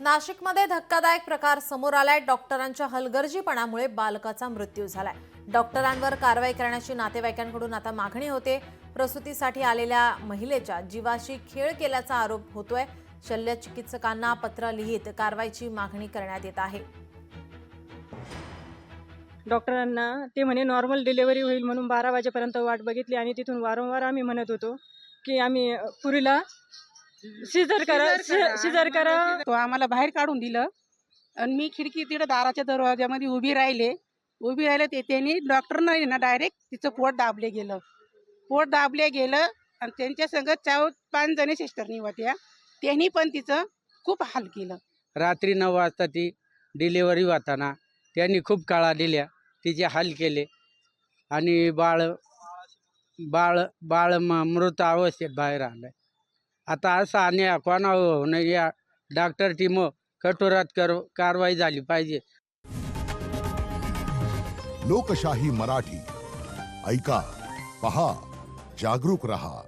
नाशिकमध्ये धक्कादायक प्रकार समोर आलाय। डॉक्टरांच्या हलगर्जीपणामुळे बालकाचा मृत्यू झालाय। डॉक्टरांवर कारवाई करण्याची नातेवाईकांकडून आता मागणी होते। प्रसूतीसाठी आलेल्या महिलेच्या जीवाशी खेळ केल्याचा आरोप होतोय। शल्य चिकित्सकांना पत्र लिहित कारवाईची मागणी करण्यात येत आहे। डॉक्टरांना ते म्हणे नॉर्मल डिलिव्हरी होईल म्हणून 12 वाजेपर्यंत वाट बघितली आणि तिथून वारंवार आम्ही म्हणत होतो की आम्ही पुरीला सीझर करा। तो आम्हाला बाहेर काढून दिलं आणि मी खिडकी तिकडे दाराच्या दरवाजामध्ये उभी राहिले ते त्यांनी डॉक्टरनं ना डायरेक्ट तिचं पोट दाबले गेलं आणि त्यांच्या संगत 4-5 जणी सिस्टरनी होत्या। त्यांनी पण तिचं खूप हाल केलं। रात्री 9 वाजता ती डिलिव्हरी होताना त्यांनी खूप काळा दिल्या, तिचे हाल केले आणि बाळ मृत अवस्थेत बाहेर आलंय। आता असा अन्याय कोणा होऊ नये, या डॉक्टर टीम कठोरात कारवाई झाली पाहिजे। लोकशाही मराठी ऐका, पहा, जागरूक रहा।